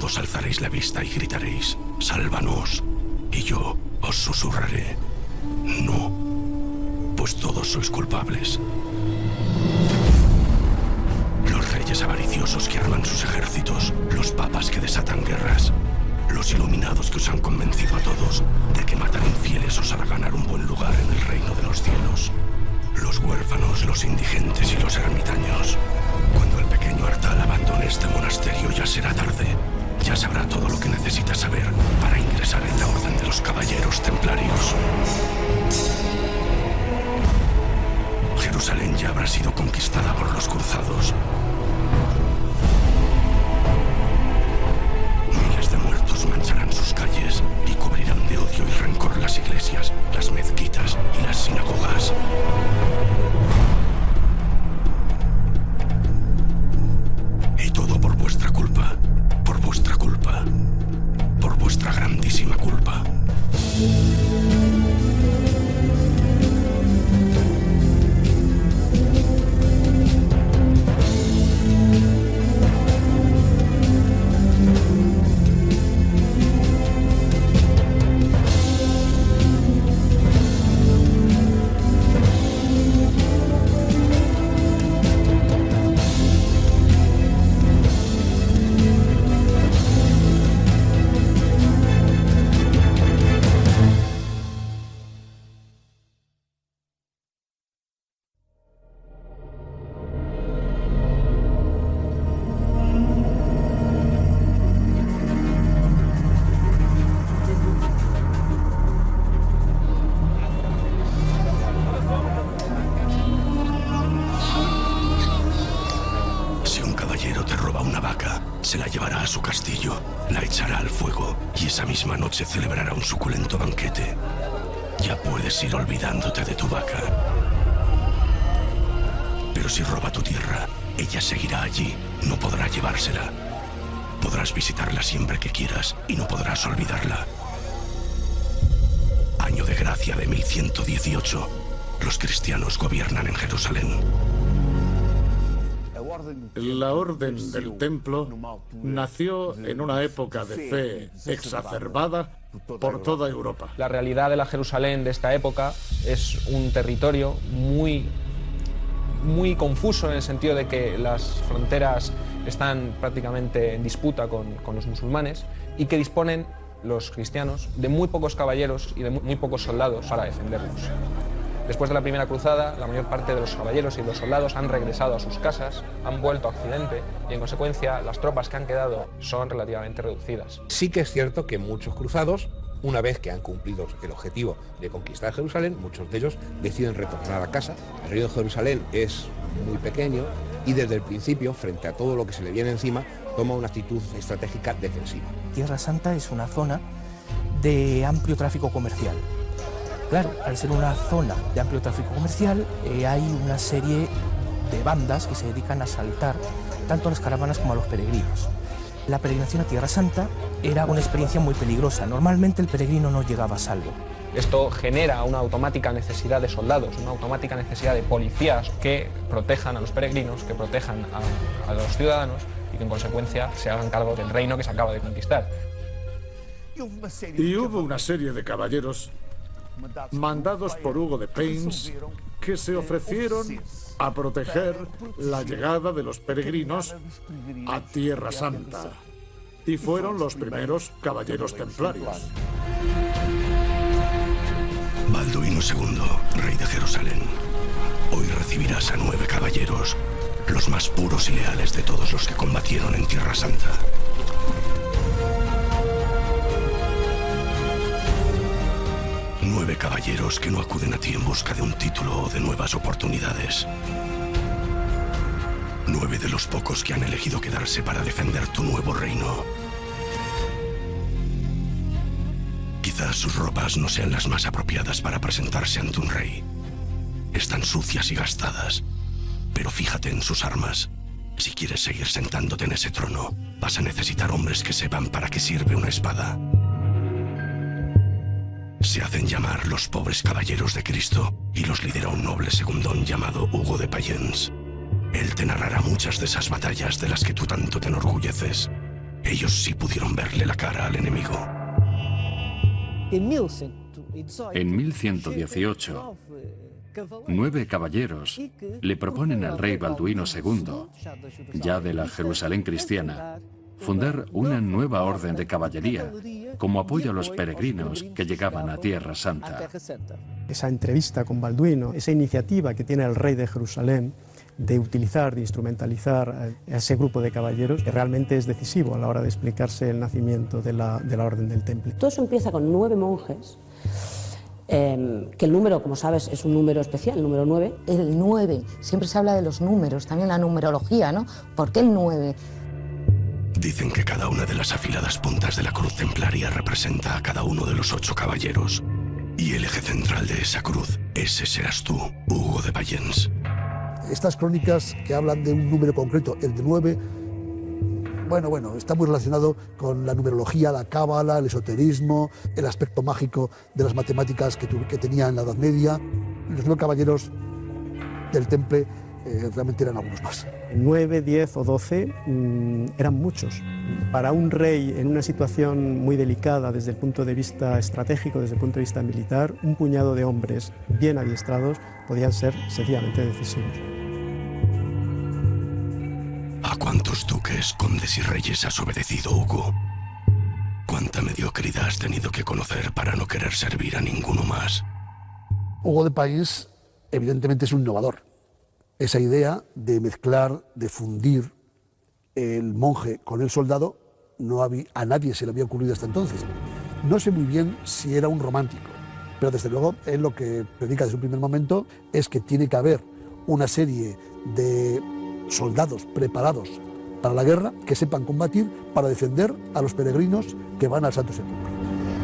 todos alzaréis la vista y gritaréis: «Sálvanos». Y yo os susurraré: «No, pues todos sois culpables». Los reyes avariciosos que arman sus ejércitos, los papas que desatan guerras, los iluminados que os han convencido a todos de que matar infieles os hará ganar un buen lugar en el reino de los cielos. Los huérfanos, los indigentes y los ermitaños. Cuando el pequeño Artal abandone este monasterio ya será tarde. Ya sabrá todo lo que necesita saber para ingresar en la Orden de los Caballeros Templarios. Jerusalén ya habrá sido conquistada por los cruzados. Miles de muertos mancharán sus calles y cubrirán de odio y rencor las iglesias, las mezquitas y las sinagogas. Y todo por vuestra culpa, por vuestra culpa, por vuestra grandísima culpa. Se celebrará un suculento banquete. Ya puedes ir olvidándote de tu vaca. Pero si roba tu tierra, ella seguirá allí, no podrá llevársela. Podrás visitarla siempre que quieras y no podrás olvidarla. Año de gracia de 1118. Los cristianos gobiernan en Jerusalén. La Orden del Templo nació en una época de fe exacerbada por toda Europa. La realidad de la Jerusalén de esta época es un territorio muy confuso, en el sentido de que las fronteras están prácticamente en disputa con los musulmanes, y que disponen los cristianos de muy pocos caballeros y de muy pocos soldados para defenderlos. Después de la primera cruzada, la mayor parte de los caballeros y los soldados han regresado a sus casas, han vuelto a Occidente, y en consecuencia las tropas que han quedado son relativamente reducidas. Sí que es cierto que muchos cruzados, una vez que han cumplido el objetivo de conquistar Jerusalén, muchos de ellos deciden retornar a casa. El reino de Jerusalén es muy pequeño y desde el principio, frente a todo lo que se le viene encima, toma una actitud estratégica defensiva. Tierra Santa es una zona de amplio tráfico comercial. Claro, al ser una zona de amplio tráfico comercial, hay una serie de bandas que se dedican a asaltar tanto a las caravanas como a los peregrinos. La peregrinación a Tierra Santa era una experiencia muy peligrosa. Normalmente el peregrino no llegaba a salvo. Esto genera una automática necesidad de soldados, una automática necesidad de policías que protejan a los peregrinos, que protejan a los ciudadanos y que en consecuencia se hagan cargo del reino que se acaba de conquistar. Y hubo una serie de caballeros mandados por Hugo de Payns que se ofrecieron a proteger la llegada de los peregrinos a Tierra Santa, y fueron los primeros caballeros templarios. Balduino II, rey de Jerusalén, hoy recibirás a 9 caballeros, los más puros y leales de todos los que combatieron en Tierra Santa. Nueve caballeros que no acuden a ti en busca de un título o de nuevas oportunidades. 9 de los pocos que han elegido quedarse para defender tu nuevo reino. Quizás sus ropas no sean las más apropiadas para presentarse ante un rey. Están sucias y gastadas, pero fíjate en sus armas. Si quieres seguir sentándote en ese trono, vas a necesitar hombres que sepan para qué sirve una espada. Se hacen llamar los pobres caballeros de Cristo y los lidera un noble segundón llamado Hugo de Payens. Él te narrará muchas de esas batallas de las que tú tanto te enorgulleces. Ellos sí pudieron verle la cara al enemigo. En 1118, 9 caballeros le proponen al rey Balduino II, ya de la Jerusalén cristiana, fundar una nueva orden de caballería como apoyo a los peregrinos que llegaban a Tierra Santa. Esa entrevista con Balduino, esa iniciativa que tiene el rey de Jerusalén de utilizar, de instrumentalizar a ese grupo de caballeros, realmente es decisivo a la hora de explicarse el nacimiento de la Orden del Temple. Todo eso empieza con 9 monjes, que el número, como sabes, es un número especial, el número 9. El 9, siempre se habla de los números, también la numerología, ¿no? ¿Por qué el 9? Dicen que cada una de las afiladas puntas de la cruz templaria representa a cada uno de los 8 caballeros. Y el eje central de esa cruz, ese serás tú, Hugo de Payens. Estas crónicas que hablan de un número concreto, el de 9, bueno, está muy relacionado con la numerología, la cábala, el esoterismo, el aspecto mágico de las matemáticas que tenía en la Edad Media. Los 9 caballeros del Temple realmente eran algunos más. 9, 10 o 12 eran muchos. Para un rey en una situación muy delicada desde el punto de vista estratégico, desde el punto de vista militar, un puñado de hombres bien adiestrados podían ser sencillamente decisivos. ¿A cuántos duques, condes y reyes has obedecido, Hugo? ¿Cuánta mediocridad has tenido que conocer para no querer servir a ninguno más? Hugo de Payens evidentemente es un innovador. Esa idea de mezclar, de fundir el monje con el soldado, a nadie se le había ocurrido hasta entonces. No sé muy bien si era un romántico, pero desde luego él lo que predica desde un primer momento es que tiene que haber una serie de soldados preparados para la guerra, que sepan combatir para defender a los peregrinos que van al Santo Sepulcro.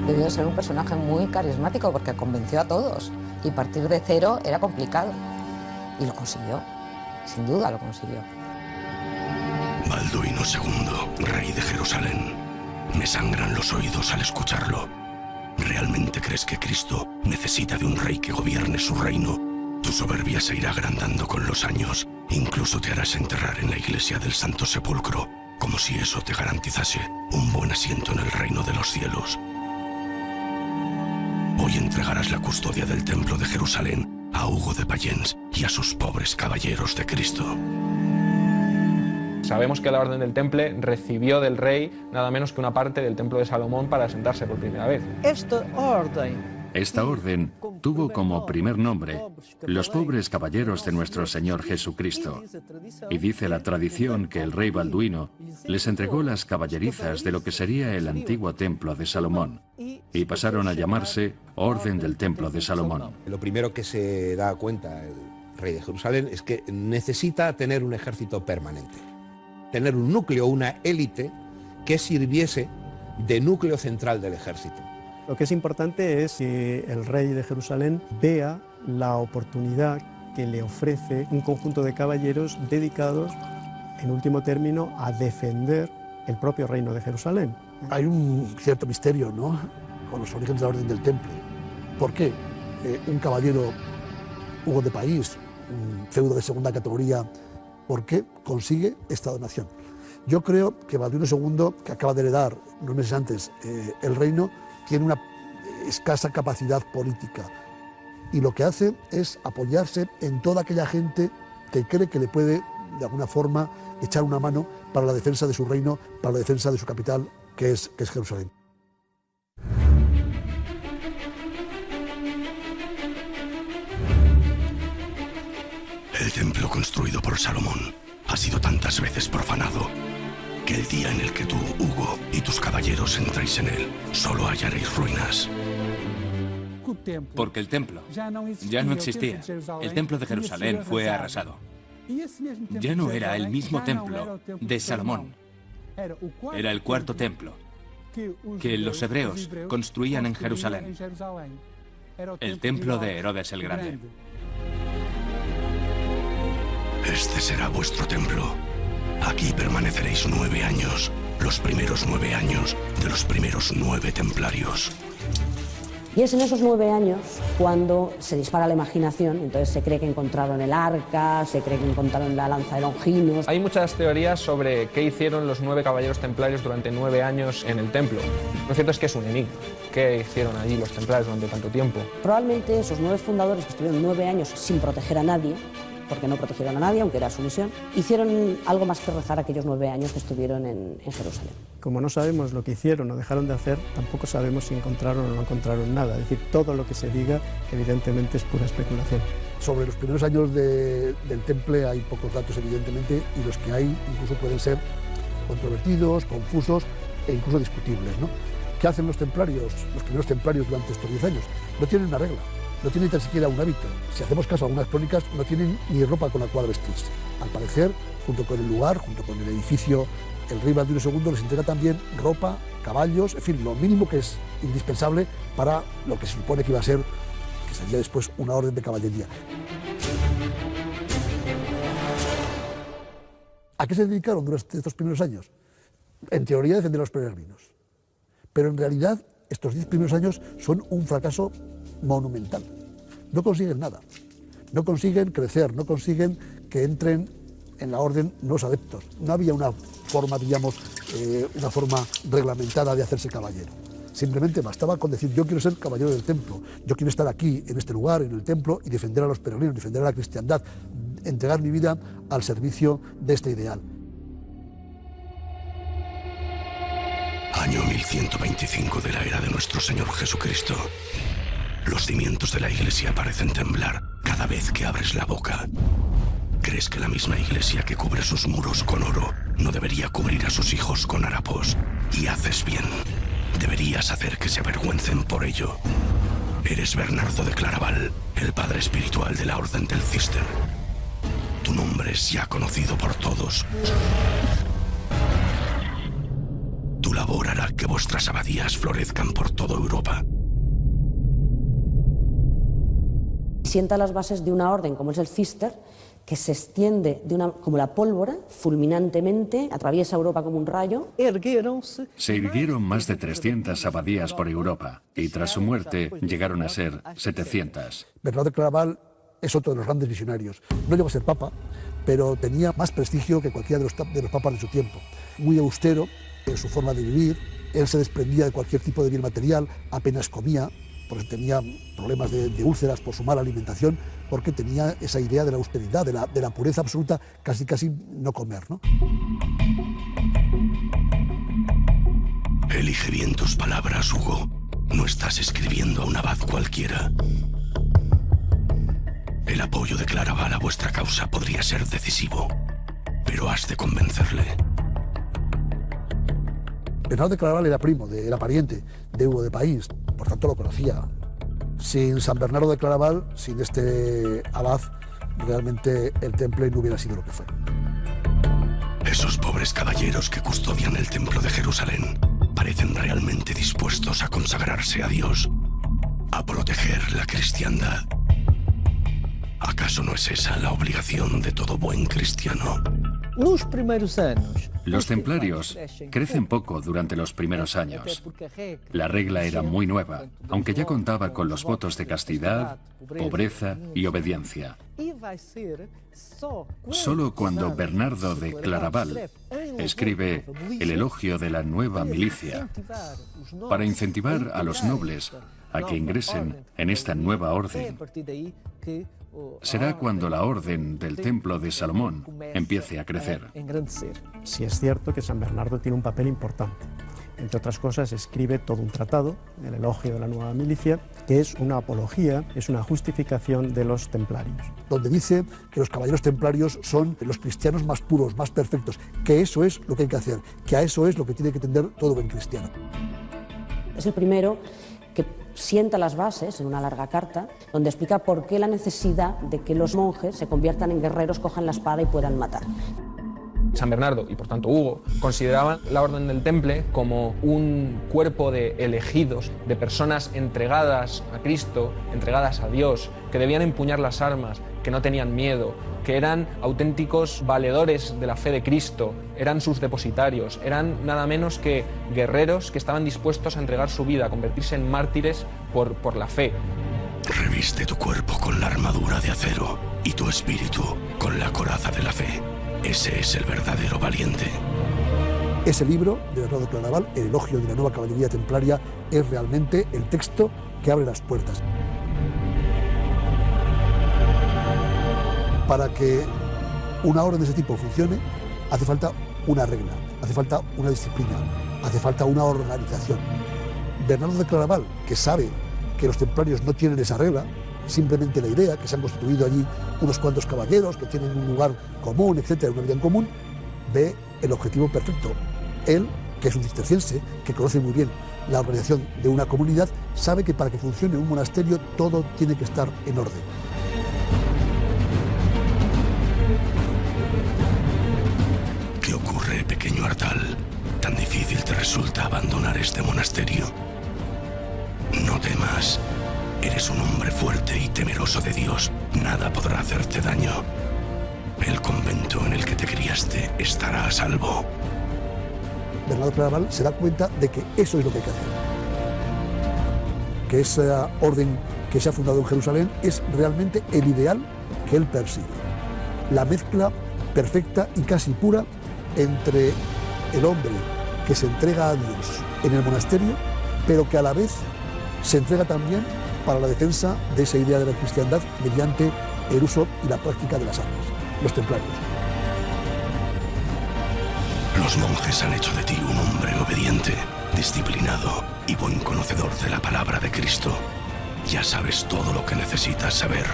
Debió de ser un personaje muy carismático porque convenció a todos y partir de cero era complicado. Y lo consiguió, sin duda lo consiguió. Balduino II, rey de Jerusalén. Me sangran los oídos al escucharlo. ¿Realmente crees que Cristo necesita de un rey que gobierne su reino? Tu soberbia se irá agrandando con los años. Incluso te harás enterrar en la iglesia del Santo Sepulcro, como si eso te garantizase un buen asiento en el reino de los cielos. Hoy entregarás la custodia del templo de Jerusalén a Hugo de Payens y a sus pobres caballeros de Cristo. Sabemos que la Orden del Temple recibió del rey nada menos que una parte del Templo de Salomón para asentarse por primera vez. Esta orden tuvo como primer nombre los pobres caballeros de nuestro Señor Jesucristo. Y dice la tradición que el rey Balduino les entregó las caballerizas de lo que sería el antiguo templo de Salomón, y pasaron a llamarse Orden del Templo de Salomón. Lo primero que se da cuenta el rey de Jerusalén es que necesita tener un ejército permanente, tener un núcleo, una élite que sirviese de núcleo central del ejército. Lo que es importante es que el rey de Jerusalén vea la oportunidad que le ofrece un conjunto de caballeros dedicados, en último término, a defender el propio reino de Jerusalén. Hay un cierto misterio, ¿no?, con los orígenes de la Orden del Temple. ¿Por qué un caballero, Hugo de Payens, un feudo de segunda categoría, por qué consigue esta donación? Yo creo que Balduino II, que acaba de heredar unos meses antes el reino, tiene una escasa capacidad política y lo que hace es apoyarse en toda aquella gente que cree que le puede, de alguna forma, echar una mano para la defensa de su reino, para la defensa de su capital, que es Jerusalén. El templo construido por Salomón ha sido tantas veces profanado que el día en el que tú, Hugo, y tus caballeros entréis en él, solo hallaréis ruinas. Porque el templo ya no existía. El templo de Jerusalén fue arrasado. Ya no era el mismo templo de Salomón. Era el cuarto templo que los hebreos construían en Jerusalén. El templo de Herodes el Grande. Este será vuestro templo. Aquí permaneceréis 9 años, los primeros 9 años de los primeros 9 templarios. Y es en esos 9 años cuando se dispara la imaginación, entonces se cree que encontraron el arca, se cree que encontraron la lanza de Longinos. Hay muchas teorías sobre qué hicieron los 9 caballeros templarios durante 9 años en el templo. Lo cierto es que es un enigma. ¿Qué hicieron allí los templarios durante tanto tiempo? Probablemente esos 9 fundadores que estuvieron 9 años sin proteger a nadie, porque no protegieron a nadie, aunque era su misión, hicieron algo más que rezar aquellos 9 años que estuvieron en Jerusalén. Como no sabemos lo que hicieron o dejaron de hacer, tampoco sabemos si encontraron o no encontraron nada. Es decir, todo lo que se diga, evidentemente, es pura especulación. Sobre los primeros años del Temple hay pocos datos, evidentemente, y los que hay incluso pueden ser controvertidos, confusos e incluso discutibles, ¿no? ¿Qué hacen los templarios, los primeros templarios durante estos 10 años? No tienen una regla. No tienen tan siquiera un hábito. Si hacemos caso a algunas crónicas, no tienen ni ropa con la cual vestirse. Al parecer, junto con el lugar, junto con el edificio, el rey Balduino II les entrega también ropa, caballos, en fin, lo mínimo que es indispensable para lo que se supone que iba a ser, que sería después una orden de caballería. ¿A qué se dedicaron durante estos primeros años? En teoría, defender a los peregrinos. Pero en realidad, estos 10 primeros años son un fracaso monumental. No consiguen nada. No consiguen crecer, no consiguen que entren en la orden nuevos adeptos. No había una forma, digamos, una forma reglamentada de hacerse caballero. Simplemente bastaba con decir, yo quiero ser caballero del templo, yo quiero estar aquí, en este lugar, en el templo, y defender a los peregrinos, defender a la cristiandad, entregar mi vida al servicio de este ideal. Año 1125 de la era de nuestro Señor Jesucristo. Los cimientos de la iglesia parecen temblar cada vez que abres la boca. ¿Crees que la misma iglesia que cubre sus muros con oro no debería cubrir a sus hijos con harapos? Y haces bien. Deberías hacer que se avergüencen por ello. Eres Bernardo de Claraval, el padre espiritual de la Orden del Císter. Tu nombre es ya conocido por todos. Tu labor hará que vuestras abadías florezcan por toda Europa. Sienta las bases de una orden como es el Císter, que se extiende como la pólvora, fulminantemente, atraviesa Europa como un rayo. Se irguieron más de 300 abadías por Europa y tras su muerte llegaron a ser 700. Bernardo de Claraval es otro de los grandes visionarios. No llegó a ser papa, pero tenía más prestigio que cualquiera de los papas de su tiempo. Muy austero en su forma de vivir, él se desprendía de cualquier tipo de bien material, apenas comía, porque tenía problemas de úlceras por su mala alimentación, porque tenía esa idea de la austeridad, de la pureza absoluta, casi no comer, ¿no? Elige bien tus palabras, Hugo. No estás escribiendo a un abad cualquiera. El apoyo de Claraval a vuestra causa podría ser decisivo, pero has de convencerle. Bernardo de Claraval era era pariente de Hugo de País, por tanto lo conocía. Sin San Bernardo de Claraval, sin este abad, realmente el Temple no hubiera sido lo que fue. Esos pobres caballeros que custodian el templo de Jerusalén parecen realmente dispuestos a consagrarse a Dios, a proteger la cristiandad. ¿Acaso no es esa la obligación de todo buen cristiano? Los templarios crecen poco durante los primeros años. La regla era muy nueva, aunque ya contaba con los votos de castidad, pobreza y obediencia. Solo cuando Bernardo de Claraval escribe el elogio de la nueva milicia para incentivar a los nobles a que ingresen en esta nueva orden, será cuando la orden del Templo de Salomón empiece a crecer. Sí es cierto que San Bernardo tiene un papel importante. Entre otras cosas, escribe todo un tratado, el elogio de la nueva milicia, que es una apología, es una justificación de los templarios. Donde dice que los caballeros templarios son los cristianos más puros, más perfectos, que eso es lo que hay que hacer, que a eso es lo que tiene que tender todo buen cristiano. Es el primero que sienta las bases en una larga carta, donde explica por qué la necesidad de que los monjes se conviertan en guerreros, cojan la espada y puedan matar. San Bernardo y por tanto Hugo consideraban la Orden del Temple como un cuerpo de elegidos, de personas entregadas a Cristo, entregadas a Dios, que debían empuñar las armas, que no tenían miedo, que eran auténticos valedores de la fe de Cristo, eran sus depositarios, eran nada menos que guerreros que estaban dispuestos a entregar su vida, a convertirse en mártires por la fe. Reviste tu cuerpo con la armadura de acero y tu espíritu con la coraza de la fe. Ese es el verdadero valiente. Ese libro de Bernardo de Claraval, El elogio de la nueva caballería templaria, es realmente el texto que abre las puertas. Para que una orden de ese tipo funcione, hace falta una regla, hace falta una disciplina, hace falta una organización. Bernardo de Claraval, que sabe que los templarios no tienen esa regla, simplemente la idea, que se han constituido allí unos cuantos caballeros que tienen un lugar común, etcétera, una vida en común, ve el objetivo perfecto. Él, que es un cisterciense, que conoce muy bien la organización de una comunidad, sabe que para que funcione un monasterio todo tiene que estar en orden. ¿Qué ocurre, pequeño Artal? ¿Tan difícil te resulta abandonar este monasterio? No temas. Eres un hombre fuerte y temeroso de Dios. Nada podrá hacerte daño. El convento en el que te criaste estará a salvo. Bernardo Claraval se da cuenta de que eso es lo que hay que hacer. Que esa orden que se ha fundado en Jerusalén es realmente el ideal que él persigue. La mezcla perfecta y casi pura entre el hombre que se entrega a Dios en el monasterio, pero que a la vez se entrega también para la defensa de esa idea de la cristiandad mediante el uso y la práctica de las armas, los templarios. Los monjes han hecho de ti un hombre obediente, disciplinado y buen conocedor de la palabra de Cristo. Ya sabes todo lo que necesitas saber,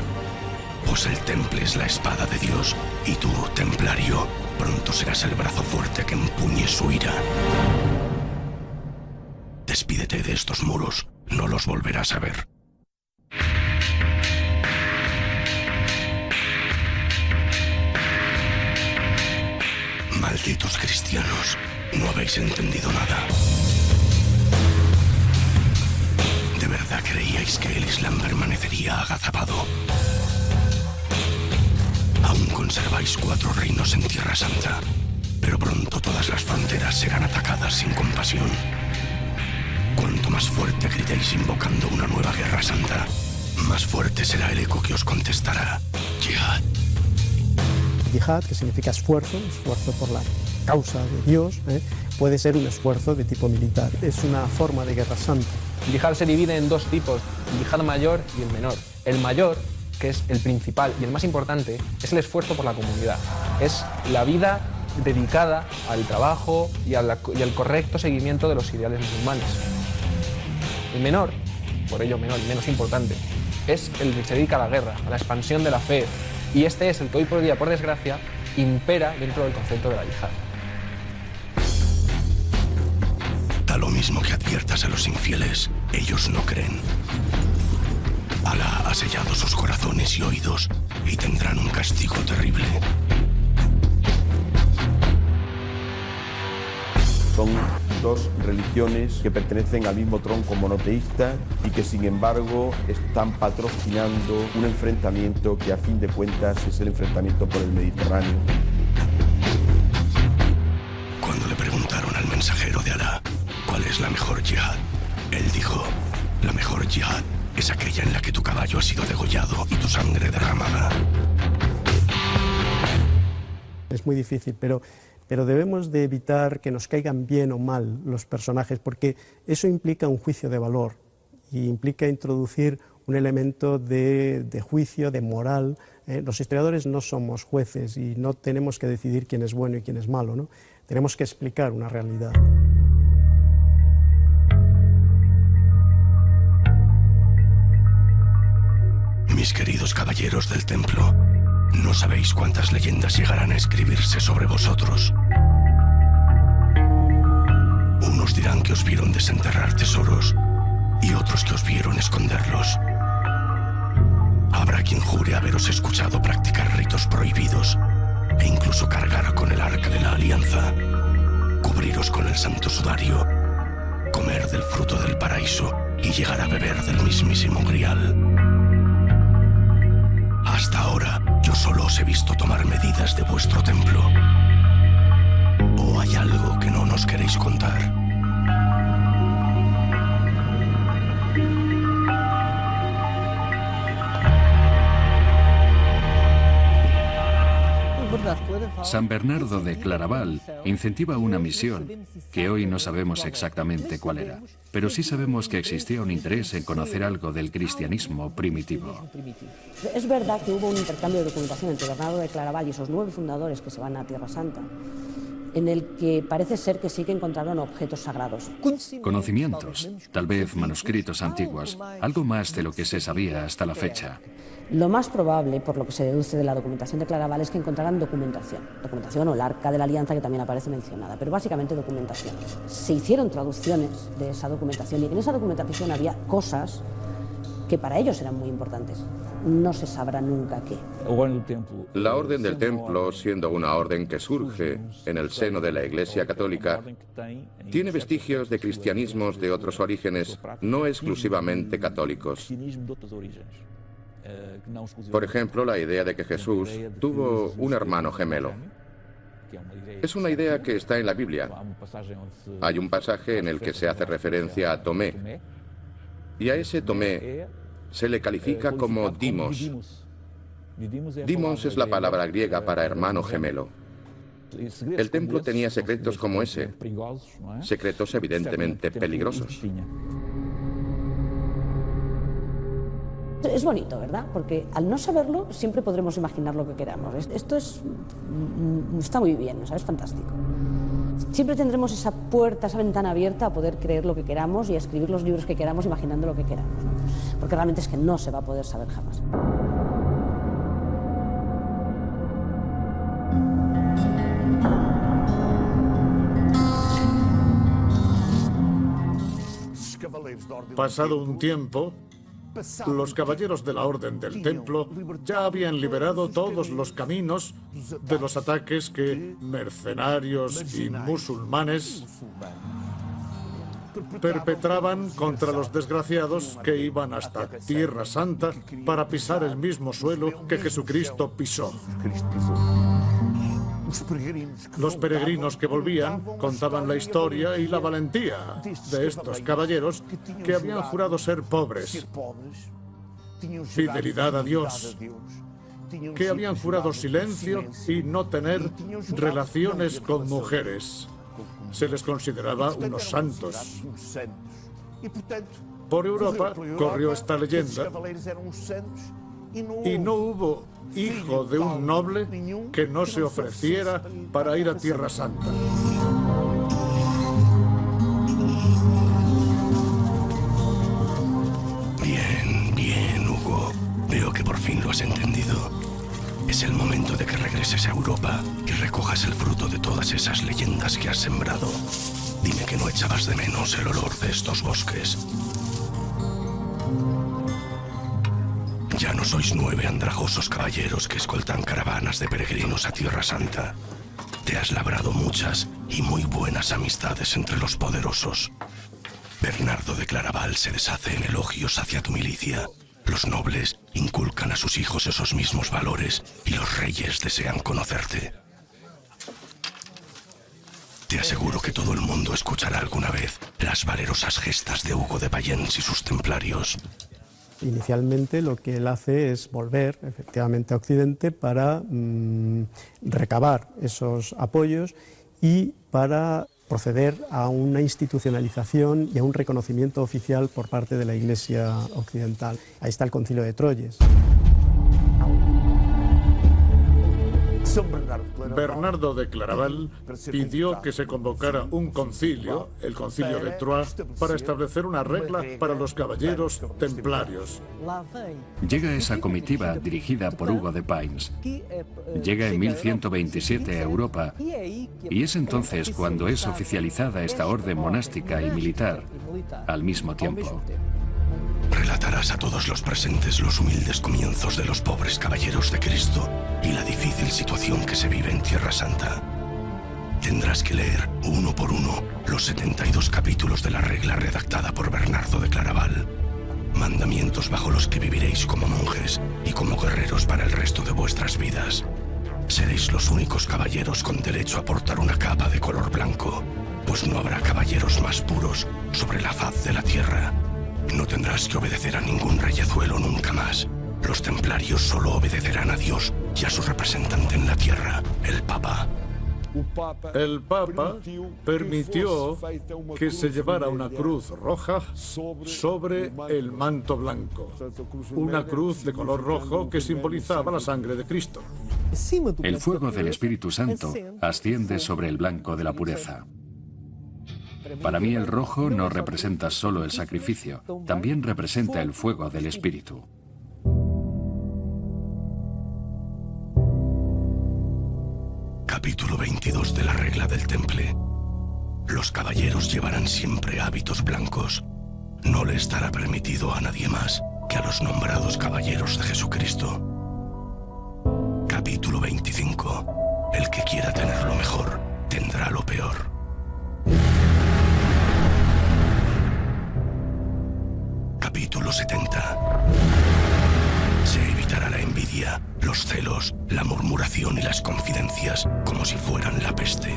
pues el temple es la espada de Dios y tú, templario, pronto serás el brazo fuerte que empuñe su ira. Despídete de estos muros, no los volverás a ver. Malditos cristianos, no habéis entendido nada. ¿De verdad creíais que el Islam permanecería agazapado? Aún conserváis 4 reinos en Tierra Santa, pero pronto todas las fronteras serán atacadas sin compasión. Cuanto más fuerte gritéis invocando una nueva guerra santa, más fuerte será el eco que os contestará: Jihad. Jihad, que significa esfuerzo por la causa de Dios, puede ser un esfuerzo de tipo militar. Es una forma de guerra santa. El yihad se divide en 2 tipos, el yihad mayor y el menor. El mayor, que es el principal y el más importante, es el esfuerzo por la comunidad. Es la vida dedicada al trabajo y al correcto seguimiento de los ideales musulmanes. El menor, por ello menor y menos importante, es el que se dedica a la guerra, a la expansión de la fe, y este es el que hoy por día, por desgracia, impera dentro del concepto de la yihad. Da lo mismo que adviertas a los infieles, ellos no creen. Alá ha sellado sus corazones y oídos y tendrán un castigo terrible. Son 2 religiones que pertenecen al mismo tronco monoteísta y que sin embargo están patrocinando un enfrentamiento que a fin de cuentas es el enfrentamiento por el Mediterráneo. Cuando le preguntaron al mensajero de Alá cuál es la mejor yihad, él dijo: la mejor yihad es aquella en la que tu caballo ha sido degollado y tu sangre derramada. Es muy difícil, pero debemos de evitar que nos caigan bien o mal los personajes, porque eso implica un juicio de valor y implica introducir un elemento de juicio, de moral. Los historiadores no somos jueces y no tenemos que decidir quién es bueno y quién es malo, ¿no? Tenemos que explicar una realidad. Mis queridos caballeros del templo, no sabéis cuántas leyendas llegarán a escribirse sobre vosotros. Unos dirán que os vieron desenterrar tesoros y otros que os vieron esconderlos. Habrá quien jure haberos escuchado practicar ritos prohibidos e incluso cargar con el arca de la alianza, cubriros con el santo sudario, comer del fruto del paraíso y llegar a beber del mismísimo grial. Hasta ahora, yo solo os he visto tomar medidas de vuestro templo. ¿O hay algo que no nos queréis contar? San Bernardo de Claraval incentiva una misión que hoy no sabemos exactamente cuál era, pero sí sabemos que existía un interés en conocer algo del cristianismo primitivo. Es verdad que hubo un intercambio de documentación entre Bernardo de Claraval y esos 9 fundadores que se van a Tierra Santa, en el que parece ser que sí que encontraron objetos sagrados. Conocimientos, tal vez manuscritos antiguos, algo más de lo que se sabía hasta la fecha. Lo más probable, por lo que se deduce de la documentación de Claraval, es que encontraran documentación o el Arca de la Alianza, que también aparece mencionada, pero básicamente documentación. Se hicieron traducciones de esa documentación y en esa documentación había cosas que para ellos eran muy importantes. No se sabrá nunca qué. La Orden del Templo, siendo una orden que surge en el seno de la Iglesia Católica, tiene vestigios de cristianismos de otros orígenes, no exclusivamente católicos. Por ejemplo, la idea de que Jesús tuvo un hermano gemelo. Es una idea que está en la Biblia. Hay un pasaje en el que se hace referencia a Tomé, y a ese Tomé se le califica como Dimos. Dimos es la palabra griega para hermano gemelo. El templo tenía secretos como ese, secretos evidentemente peligrosos. Es bonito, ¿verdad? Porque al no saberlo siempre podremos imaginar lo que queramos. Esto está muy bien, ¿no? Es fantástico. Siempre tendremos esa puerta, esa ventana abierta a poder creer lo que queramos y a escribir los libros que queramos imaginando lo que queramos, ¿no? Porque realmente es que no se va a poder saber jamás. Pasado un tiempo, los caballeros de la Orden del Templo ya habían liberado todos los caminos de los ataques que mercenarios y musulmanes perpetraban contra los desgraciados que iban hasta Tierra Santa para pisar el mismo suelo que Jesucristo pisó. Los peregrinos que volvían contaban la historia y la valentía de estos caballeros que habían jurado ser pobres, fidelidad a Dios, que habían jurado silencio y no tener relaciones con mujeres. Se les consideraba unos santos. Por Europa corrió esta leyenda y no hubo hijo de un noble que no se ofreciera para ir a Tierra Santa. Bien, Hugo. Veo que por fin lo has entendido. Es el momento de que regreses a Europa y recojas el fruto de todas esas leyendas que has sembrado. Dime que no echabas de menos el olor de estos bosques. Ya no sois 9 andrajosos caballeros que escoltan caravanas de peregrinos a Tierra Santa. Te has labrado muchas y muy buenas amistades entre los poderosos. Bernardo de Claraval se deshace en elogios hacia tu milicia. Los nobles inculcan a sus hijos esos mismos valores y los reyes desean conocerte. Te aseguro que todo el mundo escuchará alguna vez las valerosas gestas de Hugo de Payens y sus templarios. Inicialmente lo que él hace es volver efectivamente a Occidente para recabar esos apoyos y para proceder a una institucionalización y a un reconocimiento oficial por parte de la Iglesia occidental. Ahí está el Concilio de Troyes. Bernardo de Claraval pidió que se convocara un concilio, el Concilio de Troyes, para establecer una regla para los caballeros templarios. Llega esa comitiva dirigida por Hugo de Payens. Llega en 1127 a Europa y es entonces cuando es oficializada esta orden monástica y militar al mismo tiempo. relatarás a todos los presentes los humildes comienzos de los pobres caballeros de Cristo y la difícil situación que se vive en Tierra Santa. Tendrás que leer uno por uno los 72 capítulos de la regla redactada por Bernardo de Claraval. Mandamientos bajo los que viviréis como monjes y como guerreros para el resto de vuestras vidas. Seréis los únicos caballeros con derecho a portar una capa de color blanco, pues no habrá caballeros más puros sobre la faz de la tierra. No tendrás que obedecer a ningún reyezuelo nunca más. Los templarios solo obedecerán a Dios y a su representante en la tierra, el Papa. El Papa permitió que se llevara una cruz roja sobre el manto blanco. Una cruz de color rojo que simbolizaba la sangre de Cristo. El fuego del Espíritu Santo asciende sobre el blanco de la pureza. Para mí el rojo no representa solo el sacrificio, también representa el fuego del Espíritu. Capítulo 22 de la regla del Temple. Los caballeros llevarán siempre hábitos blancos. No le estará permitido a nadie más que a los nombrados caballeros de Jesucristo. Capítulo 25. El que quiera tener lo mejor, tendrá lo peor. Capítulo 70. Se evitará la envidia, los celos, la murmuración y las confidencias como si fueran la peste.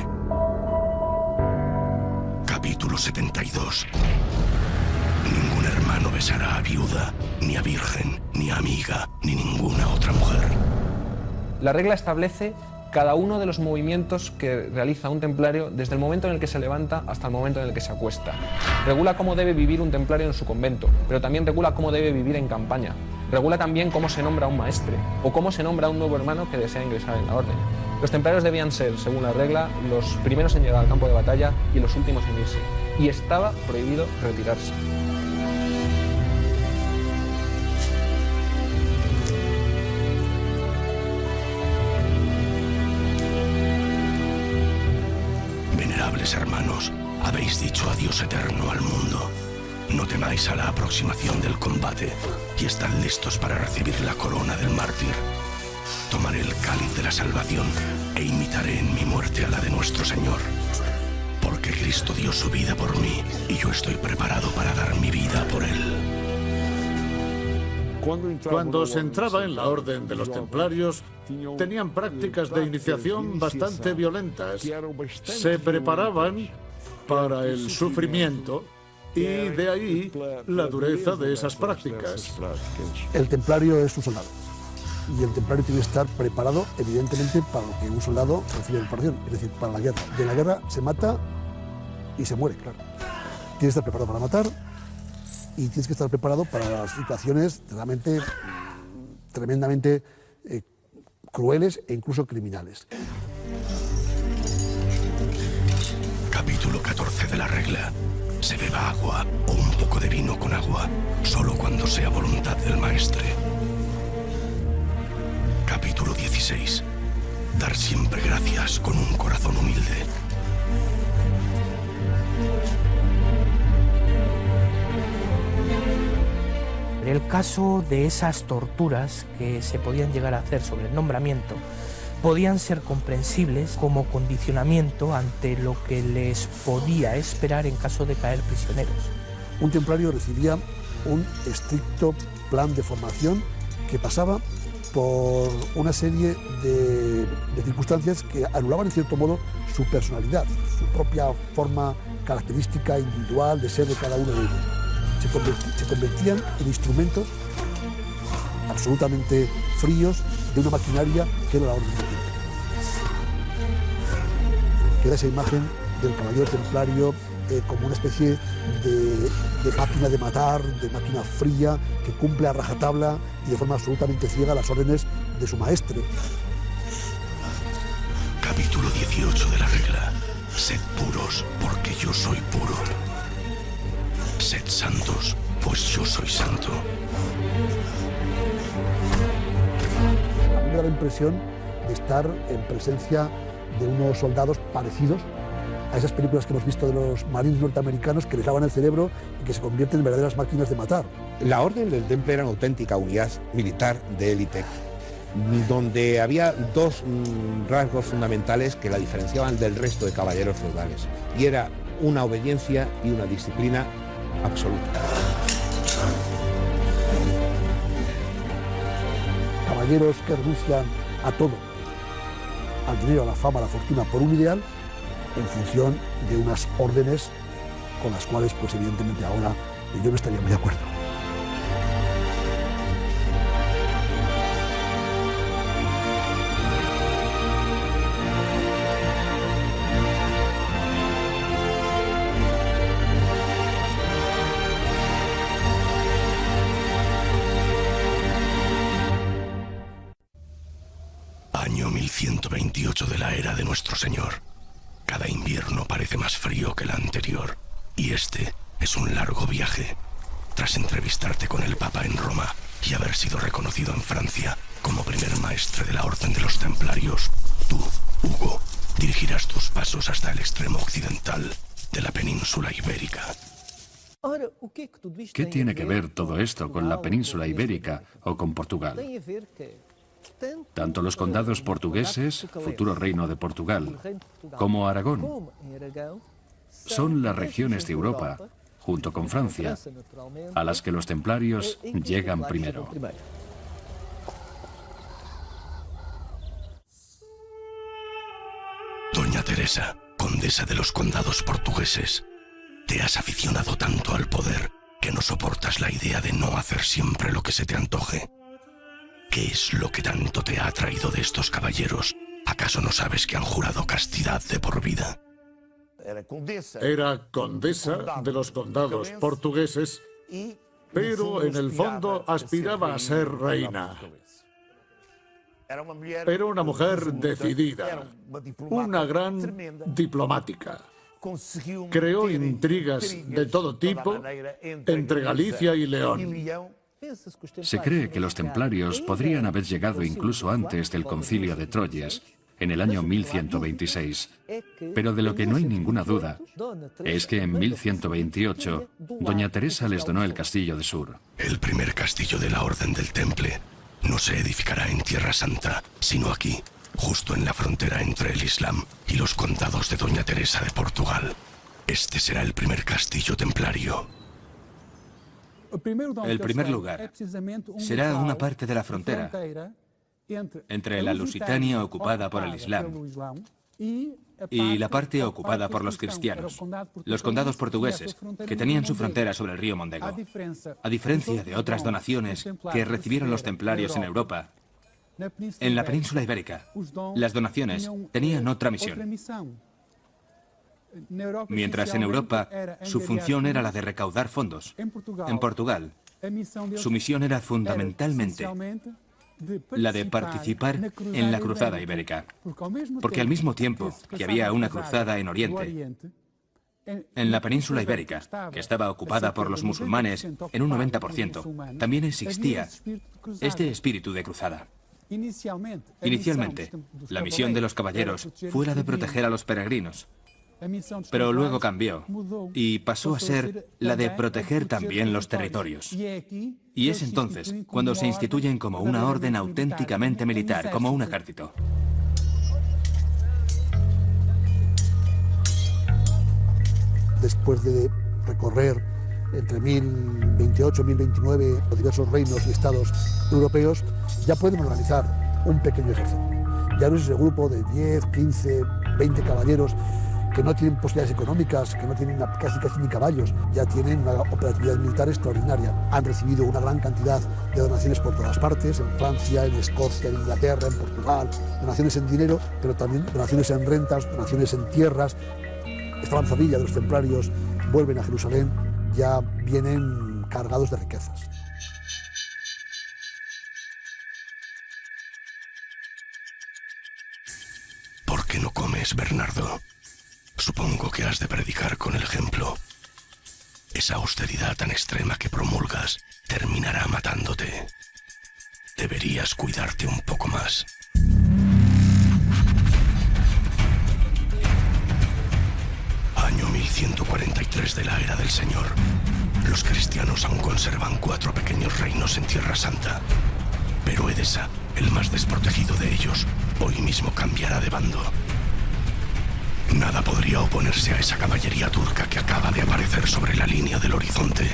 Capítulo 72. Ningún hermano besará a viuda, ni a virgen, ni a amiga, ni ninguna otra mujer. La regla establece cada uno de los movimientos que realiza un templario desde el momento en el que se levanta hasta el momento en el que se acuesta. Regula cómo debe vivir un templario en su convento, pero también regula cómo debe vivir en campaña. Regula también cómo se nombra un maestre o cómo se nombra un nuevo hermano que desea ingresar en la orden. Los templarios debían ser, según la regla, los primeros en llegar al campo de batalla y los últimos en irse. Y estaba prohibido retirarse. Venerables hermanos, habéis dicho adiós eterno al mundo. No temáis a la aproximación del combate y estad listos para recibir la corona del mártir. Tomaré el cáliz de la salvación e imitaré en mi muerte a la de nuestro Señor. Porque Cristo dio su vida por mí y yo estoy preparado para dar mi vida por Él. Cuando se entraba en la orden de los templarios, tenían prácticas de iniciación bastante violentas. Se preparaban para el sufrimiento y de ahí la dureza de esas prácticas. El templario es un soldado y el templario tiene que estar preparado, evidentemente, para lo que un soldado recibe en preparación, es decir, para la guerra. De la guerra se mata y se muere, claro. Tienes que estar preparado para matar y tienes que estar preparado para las situaciones realmente tremendamente crueles e incluso criminales. Capítulo 14 de la regla. Se beba agua o un poco de vino con agua, solo cuando sea voluntad del maestre. Capítulo 16. Dar siempre gracias con un corazón humilde. En el caso de esas torturas que se podían llegar a hacer sobre el nombramiento, podían ser comprensibles como condicionamiento ante lo que les podía esperar en caso de caer prisioneros. Un templario recibía un estricto plan de formación que pasaba por una serie de circunstancias que anulaban en cierto modo su personalidad, su propia forma característica individual de ser de cada uno de ellos. Se convertían en instrumentos absolutamente fríos de una maquinaria que era la orden del tiempo. Queda esa imagen del caballero templario como una especie de máquina de matar, de máquina fría, que cumple a rajatabla y de forma absolutamente ciega las órdenes de su maestre. Capítulo 18 de la regla. Sed puros, porque yo soy puro. Sed santos, pues yo soy santo. A mí me da la impresión de estar en presencia de unos soldados parecidos a esas películas que hemos visto de los marines norteamericanos que les lavan el cerebro y que se convierten en verdaderas máquinas de matar. La Orden del Temple era una auténtica unidad militar de élite, donde había dos rasgos fundamentales que la diferenciaban del resto de caballeros feudales, y era una obediencia y una disciplina absoluta. Caballeros que renuncian a todo, al dinero, a la fama, a la fortuna, por un ideal, en función de unas órdenes con las cuales, pues evidentemente ahora yo no estaría muy de acuerdo. Año 1128 de la era de nuestro Señor. Cada invierno parece más frío que el anterior, y este es un largo viaje. Tras entrevistarte con el Papa en Roma y haber sido reconocido en Francia como primer maestre de la Orden de los Templarios, tú, Hugo, dirigirás tus pasos hasta el extremo occidental de la península ibérica. ¿Qué tiene que ver todo esto con la península ibérica o con Portugal? Tanto los condados portugueses, futuro reino de Portugal, como Aragón, son las regiones de Europa, junto con Francia, a las que los templarios llegan primero. Doña Teresa, condesa de los condados portugueses, te has aficionado tanto al poder que no soportas la idea de no hacer siempre lo que se te antoje. ¿Qué es lo que tanto te ha atraído de estos caballeros? ¿Acaso no sabes que han jurado castidad de por vida? Era condesa de los condados portugueses, pero en el fondo aspiraba a ser reina. Era una mujer decidida, una gran diplomática. Creó intrigas de todo tipo entre Galicia y León. Se cree que los templarios podrían haber llegado incluso antes del Concilio de Troyes, en el año 1126, pero de lo que no hay ninguna duda es que en 1128 Doña Teresa les donó el castillo de Sur. El primer castillo de la Orden del Temple no se edificará en Tierra Santa, sino aquí, justo en la frontera entre el Islam y los condados de Doña Teresa de Portugal. Este será el primer castillo templario. El primer lugar será una parte de la frontera entre la Lusitania ocupada por el Islam y la parte ocupada por los cristianos, los condados portugueses, que tenían su frontera sobre el río Mondego. A diferencia de otras donaciones que recibieron los templarios en Europa, en la península ibérica, las donaciones tenían otra misión. Mientras en Europa su función era la de recaudar fondos, en Portugal su misión era fundamentalmente la de participar en la cruzada ibérica. Porque al mismo tiempo que había una cruzada en Oriente, en la península ibérica, que estaba ocupada por los musulmanes en un 90%, también existía este espíritu de cruzada. Inicialmente, la misión de los caballeros fue la de proteger a los peregrinos, pero luego cambió y pasó a ser la de proteger también los territorios. Y es entonces cuando se instituyen como una orden auténticamente militar, como un ejército. Después de recorrer entre 1028 y 1029 los diversos reinos y estados europeos, ya pueden organizar un pequeño ejército. Ya no es ese grupo de 10, 15, 20 caballeros que no tienen posibilidades económicas, que no tienen casi ni caballos, ya tienen una operatividad militar extraordinaria. Han recibido una gran cantidad de donaciones por todas partes, en Francia, en Escocia, en Inglaterra, en Portugal, donaciones en dinero, pero también donaciones en rentas, donaciones en tierras. Esta avanzadilla de los templarios vuelven a Jerusalén, ya vienen cargados de riquezas. ¿Por qué no comes, Bernardo? Supongo que has de predicar con el ejemplo. Esa austeridad tan extrema que promulgas terminará matándote. Deberías cuidarte un poco más. 1143 de la era del Señor, los cristianos aún conservan 4 pequeños reinos en Tierra Santa. Pero Edessa, el más desprotegido de ellos, hoy mismo cambiará de bando. Nada podría oponerse a esa caballería turca que acaba de aparecer sobre la línea del horizonte.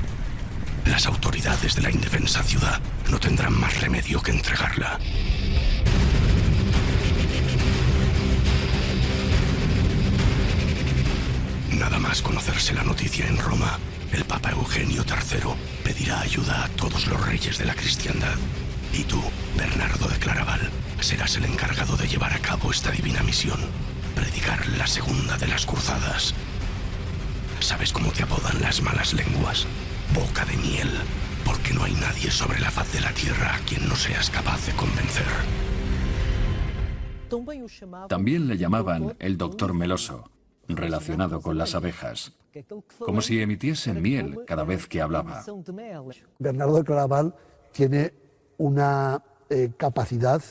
Las autoridades de la indefensa ciudad no tendrán más remedio que entregarla. Nada más conocerse la noticia en Roma, el Papa Eugenio III pedirá ayuda a todos los reyes de la cristiandad. Y tú, Bernardo de Claraval, serás el encargado de llevar a cabo esta divina misión, predicar la segunda de las cruzadas. ¿Sabes cómo te apodan las malas lenguas? Boca de miel, porque no hay nadie sobre la faz de la tierra a quien no seas capaz de convencer. También le llamaban el doctor meloso, relacionado con las abejas, como si emitiese miel cada vez que hablaba. Bernardo de Claraval tiene una capacidad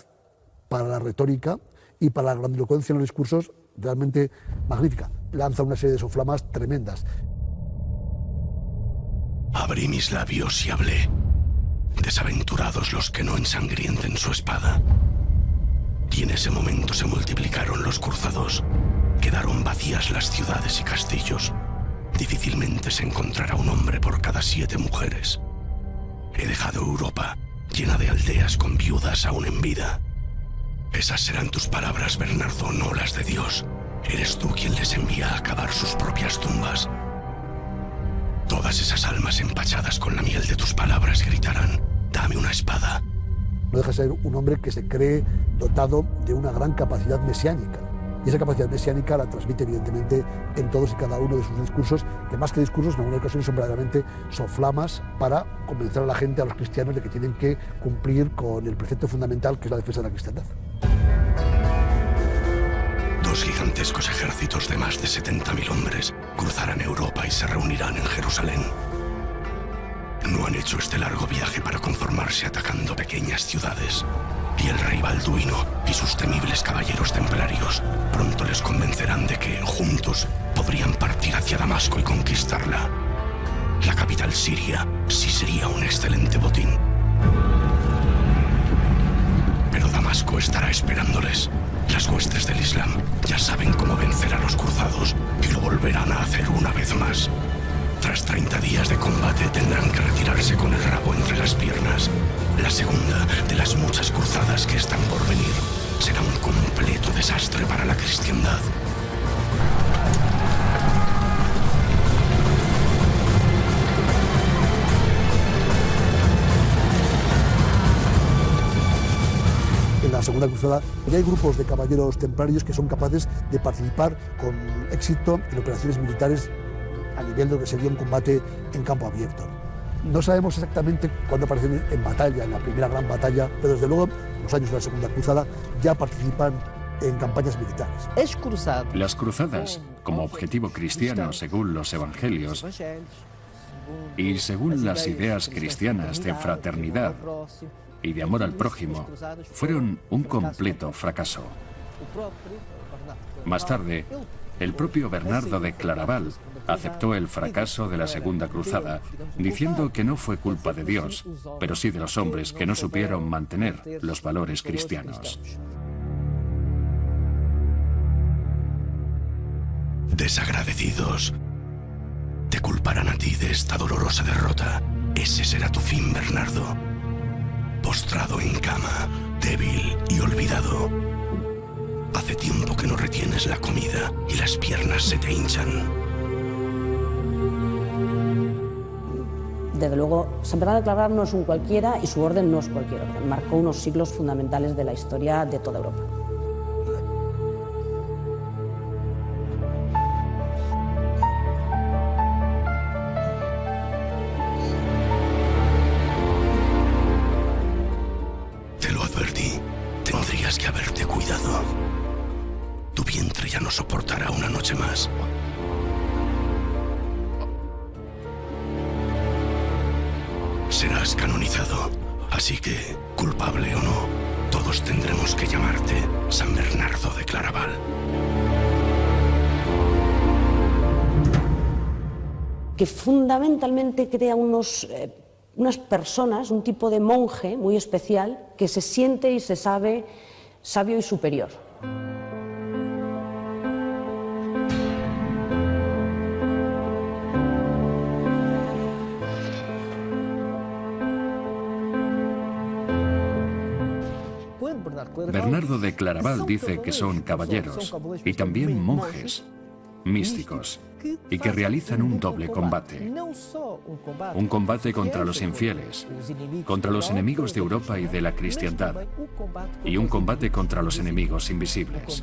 para la retórica y para la grandilocuencia en los discursos realmente magnífica. Lanza una serie de soflamas tremendas. Abrí mis labios y hablé. Desaventurados los que no ensangrienten su espada. Y en ese momento se multiplicaron los cruzados. Quedaron vacías las ciudades y castillos. Difícilmente se encontrará un hombre por cada 7 mujeres. He dejado Europa llena de aldeas con viudas aún en vida. Esas serán tus palabras, Bernardo, no las de Dios. Eres tú quien les envía a cavar sus propias tumbas. Todas esas almas empachadas con la miel de tus palabras gritarán: dame una espada. No deja de ser un hombre que se cree dotado de una gran capacidad mesiánica. Y esa capacidad mesiánica la transmite evidentemente en todos y cada uno de sus discursos, que más que discursos en algunas ocasiones son verdaderamente soflamas para convencer a la gente, a los cristianos, de que tienen que cumplir con el precepto fundamental que es la defensa de la cristiandad. 2 gigantescos ejércitos de más de 70.000 hombres cruzarán Europa y se reunirán en Jerusalén. No han hecho este largo viaje para conformarse atacando pequeñas ciudades. Y el rey Balduino y sus temibles caballeros templarios pronto les convencerán de que, juntos, podrían partir hacia Damasco y conquistarla. La capital siria sí sería un excelente botín. Pero Damasco estará esperándoles. Las huestes del Islam ya saben cómo vencer a los cruzados y lo volverán a hacer una vez más. Tras 30 días de combate tendrán que retirarse con el rabo entre las piernas. La segunda de las muchas cruzadas que están por venir será un completo desastre para la cristiandad. En la Segunda Cruzada ya hay grupos de caballeros templarios que son capaces de participar con éxito en operaciones militares a nivel de lo que sería un combate en campo abierto. No sabemos exactamente cuándo aparecen en batalla, en la primera gran batalla, pero desde luego, en los años de la Segunda Cruzada, ya participan en campañas militares. Las cruzadas, como objetivo cristiano según los evangelios y según las ideas cristianas de fraternidad y de amor al prójimo, fueron un completo fracaso. Más tarde, el propio Bernardo de Claraval aceptó el fracaso de la Segunda Cruzada, diciendo que no fue culpa de Dios, pero sí de los hombres que no supieron mantener los valores cristianos. Desagradecidos, te culparán a ti de esta dolorosa derrota. Ese será tu fin, Bernardo. Postrado en cama, débil y olvidado. Hace tiempo que no retienes la comida y las piernas se te hinchan. Desde luego, San Bernardo de Claraval no es un cualquiera y su orden no es cualquier orden. Marcó unos siglos fundamentales de la historia de toda Europa. Te lo advertí. Tendrías que haberte cuidado. Tu vientre ya no soportará una noche más. Serás canonizado, así que, culpable o no, todos tendremos que llamarte San Bernardo de Claraval. que fundamentalmente crea unas personas, un tipo de monje muy especial que se siente y se sabe sabio y superior. Bernardo de Claraval dice que son caballeros y también monjes, místicos, y que realizan un doble combate. Un combate contra los infieles, contra los enemigos de Europa y de la cristiandad, y un combate contra los enemigos invisibles.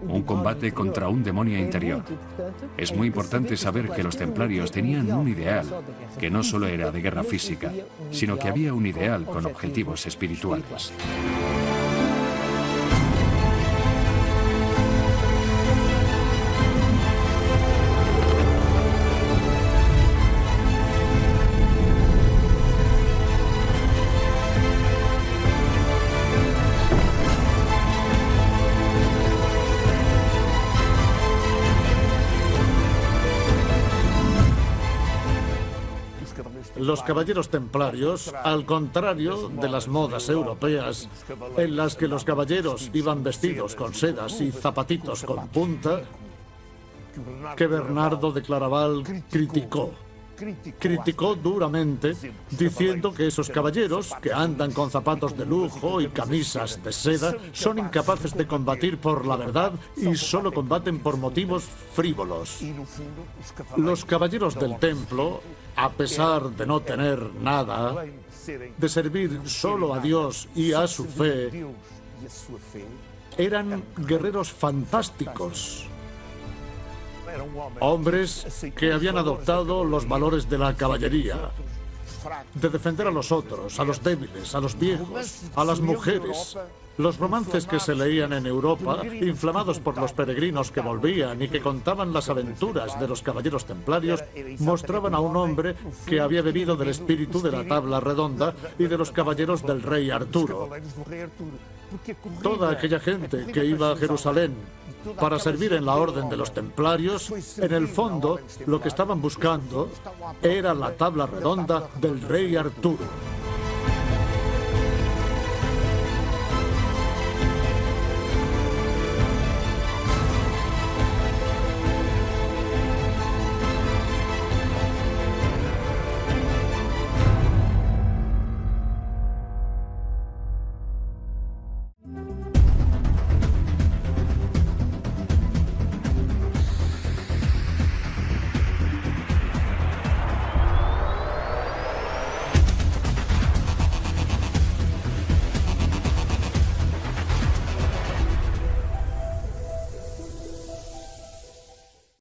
Un combate contra un demonio interior. Es muy importante saber que los templarios tenían un ideal, que no solo era de guerra física, sino que había un ideal con objetivos espirituales. Los caballeros templarios, al contrario de las modas europeas, en las que los caballeros iban vestidos con sedas y zapatitos con punta, que Bernardo de Claraval criticó duramente, diciendo que esos caballeros, que andan con zapatos de lujo y camisas de seda, son incapaces de combatir por la verdad y solo combaten por motivos frívolos. Los caballeros del templo, a pesar de no tener nada, de servir solo a Dios y a su fe, eran guerreros fantásticos. Hombres que habían adoptado los valores de la caballería, de defender a los otros, a los débiles, a los viejos, a las mujeres. Los romances que se leían en Europa, inflamados por los peregrinos que volvían y que contaban las aventuras de los caballeros templarios, mostraban a un hombre que había bebido del espíritu de la tabla redonda y de los caballeros del rey Arturo. Toda aquella gente que iba a Jerusalén para servir en la orden de los templarios, en el fondo lo que estaban buscando era la tabla redonda del rey Arturo.